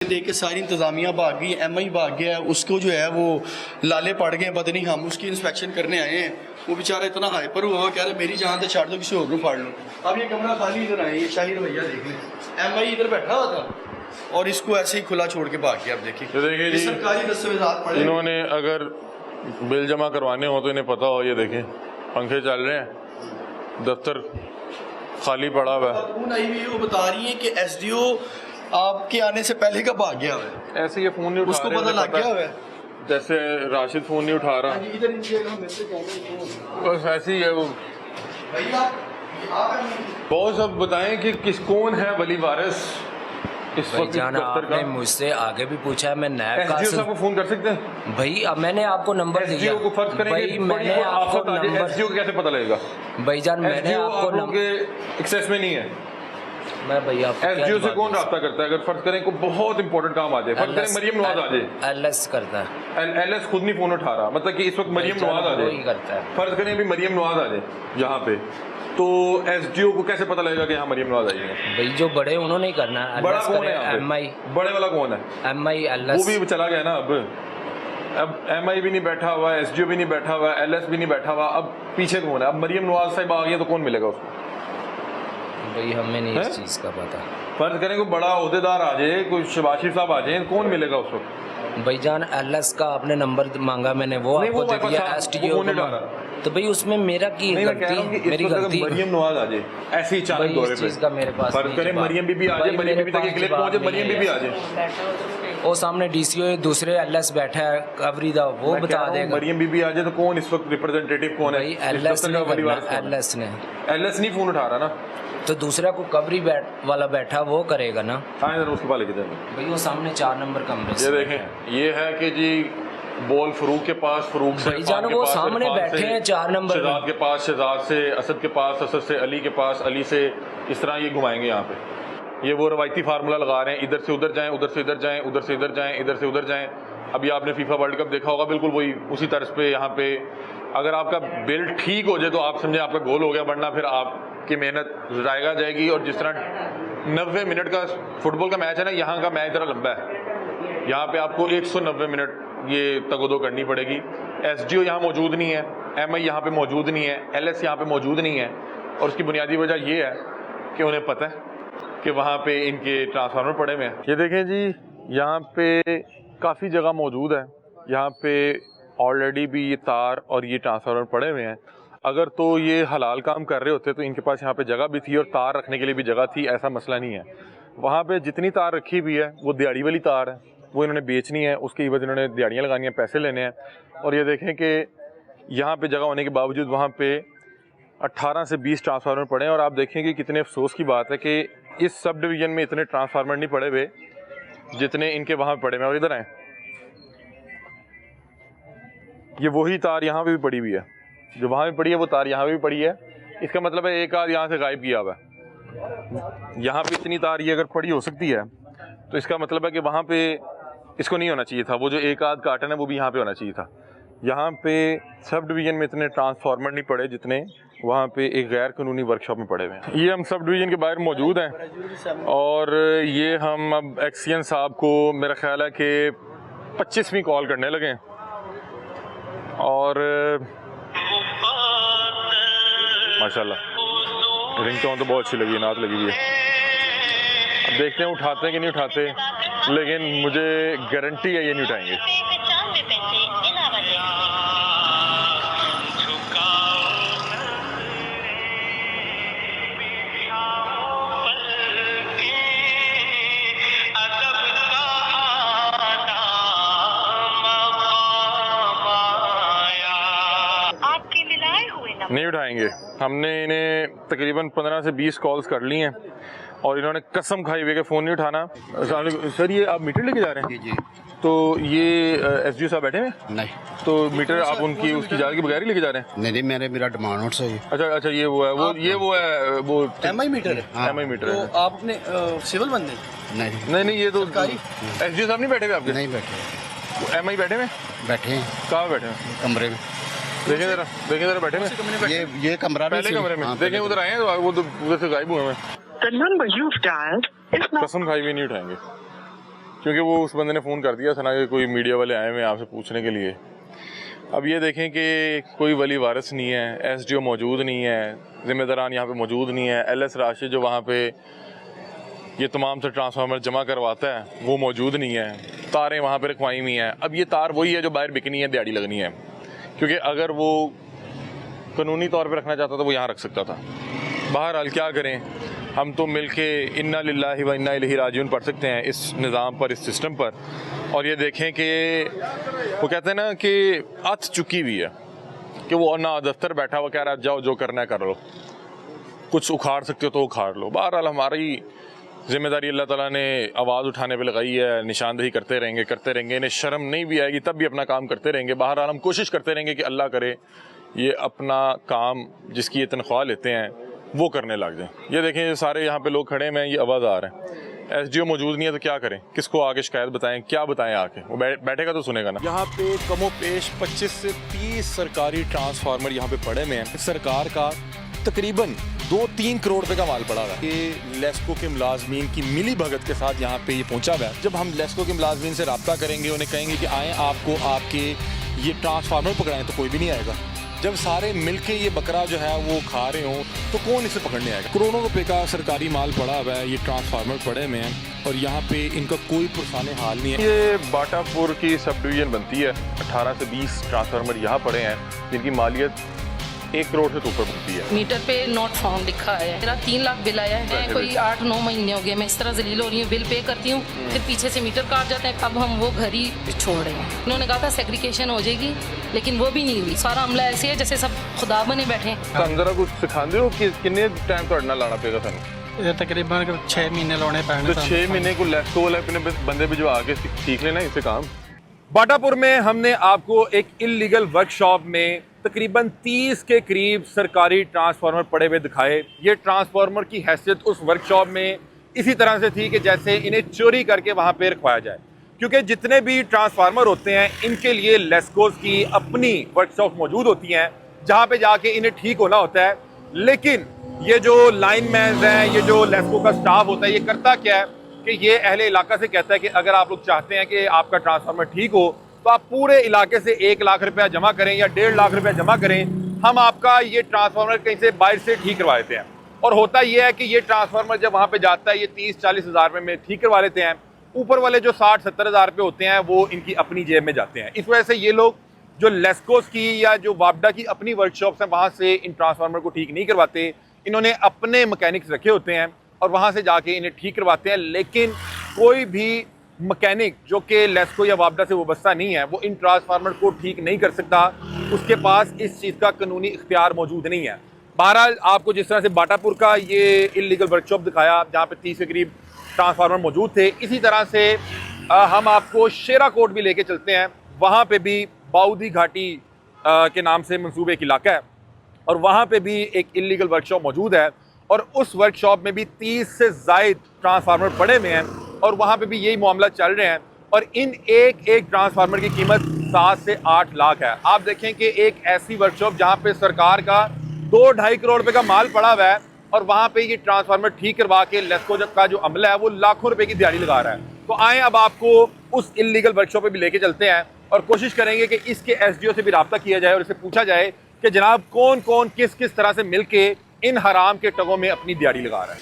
देख के सारी इंतजामिया भाग गई, MI भाग गया है, उसको जो है वो लाले पड़ गए, पता नहीं हम उसकी इंस्पेक्शन करने आए हैं। वो बेचारा इतना हाइपर हुआ, कह रहे मेरी जान तो छाड़ दो, किसी और को फाड़ लो। अब ये कमरा खाली इधर आए, ये शाहिर भैया देख लें, MI इधर बैठा हुआ था और इसको ऐसे ही खुला छोड़ के भाग गया। अब देखिए जी, सरकारी दस्तावेजात पड़े। इन्होंने अगर बिल जमा करवाने हो तो इन्हें पता हो। ये देखें पंखे चल रहे हैं, दफ्तर खाली पड़ा हुआ है। वो बता रही है कि SDO आपके आने से पहले का भाग गया है। ऐसे ये फोन नहीं उठा उसको रहे, पता लग गया है। जैसे राशिद फोन नहीं उठा रहा, इधर बस ऐसे ही है वो। भैया बहुत सब बताएं कि कौन है वली वारिस इस वक्त जाना। आपने मुझसे आगे भी पूछा है, मैं नैब का SDO साहब को फोन कर सकते हैं भाई। अब मैंने आपको नंबर दिया SDO को फर्ज करेंगे, भाई, मैंने आपको नंबर SDO को कैसे पता लगेगा भाईजान, मैंने आपको नंबर एक्सेस में नहीं है। मैं भैया SDO से कौन राब्ता करता है? अगर फर्ज करें को बहुत इंपॉर्टेंट काम आ जाए, फर्ज करें मरियम नवाज आ जाए, LS करता है। LS खुद नहीं फोन उठा रहा, मतलब कि इस वक्त मरियम नवाज आ वही करता जाए, है। फर्ज करें अभी मरियम नवाज आ जाए यहाँ पे, तो SDO को कैसे पता लगेगा कि यहाँ मरियम नवाज आई है? भाई जो बड़े उन्होंने ही करना है। बड़ा कौन है यहाँ पे? MI बड़े वाला कौन है? MI LS वो भी चला गया ना। अब MI भी नहीं बैठा हुआ, SDO भी नहीं बैठा हुआ, LS भी नहीं बैठा हुआ, अब पीछे कौन है? अब मरियम नवाज साहब आ गई तो कौन मिलेगा उसको? भाई हमें नहीं इस चीज़ का पता। फर्ज करें कोई बड़ा अहदेदार आ जाए, कोई शबाशी साहब आ जाए, कौन मिलेगा उस वक्त? भाईजान LS का आपने नंबर मांगा, मैंने वो आपको दे दिया। SDO को तो भाई उसमें मेरा की गलती, मेरी गलती। मरियम नवाज आ जाए ऐसे ही चार दौरे पे, चीज़ का मेरे पास फर्ज करें मरियम बीबी आ जाए, मरियम बीबी तक एक क्लिप पहुंचे, मरियम बीबी आ जाए, वो सामने DCO दूसरे LS बैठा है कवरी दा, वो बता देगा। मरियम बीबी आ जाए तो कौन इस वक्त रिप्रेजेंटेटिव कौन है? LS ने LS नहीं फोन उठा रहा ना, तो दूसरा को कवरी वाला बैठा वो करेगा ना। हाँ इधर उसके पाले किधर भाई वो सामने 4 नंबर कमरे ये देखें, ये है कि जी बॉल फरूक के पास, फरूक से भाईजान वो सामने बैठे हैं 4 नंबर, शहजाद के पास, शहजाद से असद के पास, असद से अली के पास, अली से इस तरह ये घुमाएंगे यहाँ पे। ये वो रवायती फार्मूला लगा रहे हैं, इधर से उधर जाएं, उधर से इधर जाएं, उधर से इधर जाएं, इधर से उधर जाएं। अभी आपने फीफा वर्ल्ड कप देखा होगा, बिल्कुल वही उसी तर्ज पे यहाँ पे अगर आपका बिल ठीक हो जाए तो आप समझे आपका गोल हो गया, वरना फिर आपकी मेहनत जाएगा जाएगी। और जिस तरह 90 मिनट का फुटबॉल का मैच है ना, यहाँ का मैच जरा लंबा है, यहाँ पे आपको 190 मिनट ये तगोदो करनी पड़ेगी। SDO यहाँ मौजूद नहीं है, MI यहाँ पे मौजूद नहीं है, LS यहाँ पे मौजूद नहीं है, और उसकी बुनियादी वजह ये है कि उन्हें पता है कि वहाँ पे इनके ट्रांसफार्मर पड़े हुए हैं। ये देखें जी, यहाँ पे काफ़ी जगह मौजूद है, यहाँ पे ऑलरेडी भी ये तार और ये ट्रांसफार्मर पड़े हुए हैं। अगर तो ये हलाल काम कर रहे होते तो इनके पास यहाँ पे जगह भी थी और तार रखने के लिए भी जगह थी, ऐसा मसला नहीं है। वहाँ पे जितनी तार रखी हुई है वो दिहाड़ी वाली तार है, वो इन्होंने बेचनी है, उसकी वजह इन्होंने दिहाड़ियाँ लगानी है, पैसे लेने हैं। और ये देखें कि यहाँ पे जगह होने के बावजूद वहाँ पे 18 से 20 ट्रांसफार्मर पड़े हैं। और आप देखें कि कितने अफसोस की बात है कि इस सब डिवीज़न में इतने ट्रांसफार्मर नहीं पड़े हुए जितने इनके वहाँ पड़े हुए। और इधर आए, ये वही तार यहाँ पे भी पड़ी हुई है, जो वहाँ भी पड़ी है वो तार यहाँ पे भी पड़ी है। इसका मतलब है एक आध यहाँ से गायब किया हुआ है। यहाँ पे इतनी तार ये अगर पड़ी हो सकती है तो इसका मतलब है कि वहाँ पे इसको नहीं होना चाहिए था, वो जो एक आध कार्टन है वो भी यहाँ पे होना चाहिए था। यहाँ पे सब डिवीज़न में इतने ट्रांसफार्मर नहीं पड़े जितने वहाँ पे एक गैर कानूनी वर्कशॉप में पड़े हुए हैं। ये हम सब डिवीज़न के बाहर मौजूद हैं और ये हम अब एक्सीएन साहब को मेरा ख्याल है कि 25वीं कॉल करने लगे हैं और माशाल्लाह रिंगटोन तो बहुत अच्छी लगी है, नात लगी हुई है। अब देखते हैं उठाते हैं कि नहीं उठाते, लेकिन मुझे गारंटी है ये नहीं उठाएंगे। नहीं उठाएंगे। हमने इन्हें तकरीबन 15 से 20 कॉल्स कर ली हैं और इन्होंने कसम खाई हुई कि फ़ोन नहीं उठाना। सर ये आप मीटर लेके जा रहे हैं? जी। तो ये SDO साहब बैठे हैं? नहीं। तो मीटर आप उनकी उसकी इजाज़त के बगैर ही लेके जा रहे हैं? नहीं, मेरा डिमांड नोट है। अच्छा ये वो है, वो MI मीटर है। हाँ। MI मीटर है। तो आपने सिविल बंदे? नहीं, ये तो SDO साहब नहीं बैठे हुए आपके? नहीं बैठे। MI बैठे हुए? बैठे हैं। कहाँ बैठे हैं? कमरे में। देखें जरा बैठे हुए। ये कमरा पहले कमरे में। देखें उधर आए हैं, वो तो उधर से गायब हुए हैं। कसम खाई हुई नहीं उठाएंगे। क्योंकि वो उस बंदे ने फ़ोन कर दिया था ना कि कोई मीडिया वाले आए हुए हैं आपसे पूछने के लिए। अब ये देखें कि कोई वली वारिस नहीं है, SDO मौजूद नहीं है, ज़िम्मेदारान यहाँ पे मौजूद नहीं है, LS राशिद जो वहाँ पे ये तमाम से ट्रांसफार्मर जमा करवाता है वो मौजूद नहीं है, तारें वहाँ पे रखवाई हुई हैं। अब ये तार वही है जो बाहर बिकनी है, दिहाड़ी लगनी है, क्योंकि अगर वो कानूनी तौर पे रखना चाहता था वो यहाँ रख सकता था। बहरहाल क्या करें, हम तो मिल के इन्ना लिल्लाहि व इन्ना इलैहि राजिऊन पढ़ सकते हैं इस निज़ाम पर, इस सिस्टम पर। और ये देखें कि वो कहते हैं ना कि अत चुकी हुई है कि वो ना दफ्तर बैठा हुआ कह रहा है जाओ जो करना है कर लो, कुछ उखाड़ सकते हो तो उखाड़ लो। बहरहाल हमारी ज़िम्मेदारी अल्लाह ताला ने आवाज़ उठाने पे लगाई है, निशानदेही करते रहेंगे, इन्हें शर्म नहीं भी आएगी तब भी अपना काम करते रहेंगे। बहरहाल हम कोशिश करते रहेंगे कि अल्लाह करे ये अपना काम जिसकी ये तनख्वाह लेते हैं वो करने लग जाएं। ये देखें ये सारे यहाँ पे लोग खड़े हैं, ये आवाज़ आ रहे हैं, SDO मौजूद नहीं है तो क्या करें, किसको आके शिकायत बताएं, क्या बताएं आके, वो बैठेगा तो सुनेगा ना। यहाँ पे कमो पेश 25 से 30 सरकारी ट्रांसफार्मर यहाँ पे पड़े हुए हैं। सरकार का तकरीबन 2-3 करोड़ रुपए का माल पड़ा हुआ है। ये लेस्को के मुलाजमीन की मिली भगत के साथ यहाँ पे ये पहुंचा हुआ है। जब हम लेस्को के मुलाजमीन से रब्ता करेंगे, उन्हें कहेंगे कि आएँ आपको आपके ये ट्रांसफार्मर पकड़ाएं, तो कोई भी नहीं आएगा। जब सारे मिलके ये बकरा जो है वो खा रहे हो तो कौन इसे पकड़ने आएगा। करोड़ों रुपए का सरकारी माल पड़ा हुआ है, ये ट्रांसफार्मर पड़े हुए हैं और यहाँ पे इनका कोई पुरसाने हाल नहीं है। ये बाटापुर की सब डिवीज़न बनती है, 18 से 20 ट्रांसफार्मर यहाँ पड़े हैं जिनकी मालियत 1 करोड़ से ऊपर बनती है। मीटर पे नॉट फाउंड लिखा है। मेरा 3 लाख बिल आया है, कोई 8-9 महीने हो गए मैं इस तरह जलील हो रही हूँ। बिल पे करती हूँ, फिर पीछे से मीटर काट जाते हैं। अब हम वो घर ही छोड़ रहे हैं। उन्होंने कहा था सेग्रीगेशन हो जाएगी, लेकिन वो भी नहीं हुई। सारा अमला ऐसे है जैसे सब खुदा बने बैठे हैं। तो जरा कुछ सिखाते हो कि कितने टाइम तो अड़ना लाना पेगा थानू? तकरीबन 6 महीने लाने पैने। तो 6 महीने को लेस्को वाले अपने बंदे भिजवा के सीख लेना इसे काम। बाटापुर में हमने आपको एक इल्लीगल वर्कशॉप में तकरीबन 30 के करीब सरकारी ट्रांसफार्मर पड़े हुए दिखाए। ये ट्रांसफार्मर की हैसियत उस वर्कशॉप में इसी तरह से थी कि जैसे इन्हें चोरी करके वहाँ पे रखवाया जाए, क्योंकि जितने भी ट्रांसफार्मर होते हैं इनके लिए लेस्कोस की अपनी वर्कशॉप मौजूद होती हैं जहाँ पे जाके इन्हें ठीक होना होता है। लेकिन ये जो लाइनमैन हैं, ये जो लेस्को का स्टाफ होता है, ये करता क्या है कि ये अहले इलाका से कहता है कि अगर आप लोग चाहते हैं कि आपका ट्रांसफार्मर ठीक हो तो आप पूरे इलाके से 1 लाख रुपया जमा करें या 1.5 लाख रुपया जमा करें, हम आपका ये ट्रांसफार्मर कहीं से बाहर से ठीक करवा देते हैं। और होता यह है कि ये ट्रांसफार्मर जब वहाँ पे जाता है ये 30-40 हज़ार रुपये में ठीक करवा लेते हैं। ऊपर वाले जो 60-70 हज़ार रुपये होते हैं वो इनकी अपनी जेब में जाते हैं। इस वजह से ये लोग जो लेस्कोस की या जो वापडा की अपनी वर्कशॉप्स हैं वहाँ से इन ट्रांसफार्मर को ठीक नहीं करवाते। इन्होंने अपने मैकेनिक्स रखे होते हैं और वहाँ से जाके इन्हें ठीक करवाते हैं। लेकिन कोई भी मैकेनिक जो कि लेस्को या वापडा से वाबस्ता नहीं है वो इन ट्रांसफार्मर को ठीक नहीं कर सकता, उसके पास इस चीज़ का कानूनी इख्तियार मौजूद नहीं है। बहरहाल आपको जिस तरह से बाटापुर का ये इल्लीगल वर्कशॉप दिखाया जहाँ पे 30 के करीब ट्रांसफार्मर मौजूद थे, इसी तरह से हम आपको शेरा कोट भी लेके चलते हैं। वहाँ पे भी बाउदी घाटी के नाम से मंसूब एक इलाका है और वहाँ पे भी एक इल्लीगल वर्कशॉप मौजूद है और उस वर्कशॉप में भी 30 से ज़ायद ट्रांसफार्मर पड़े हुए हैं और वहाँ पे भी यही मामला चल रहे हैं। और इन एक ट्रांसफार्मर की कीमत 7 से 8 लाख है। आप देखें कि एक ऐसी वर्कशॉप जहाँ पे सरकार का 2-2.5 करोड़ रुपए का माल पड़ा हुआ है और वहाँ पे ये ट्रांसफार्मर ठीक करवा के लेस्को का जो अमला है वो लाखों रुपए की दिहाड़ी लगा रहा है। तो आएँ अब आपको उस इल्लीगल वर्कशॉप पे भी लेके चलते हैं और कोशिश करेंगे कि इसके SDO से भी रब्ता किया जाए और इससे पूछा जाए कि जनाब कौन कौन किस किस तरह से मिल के इन हराम के टगों में अपनी दिहाड़ी लगा रहा है।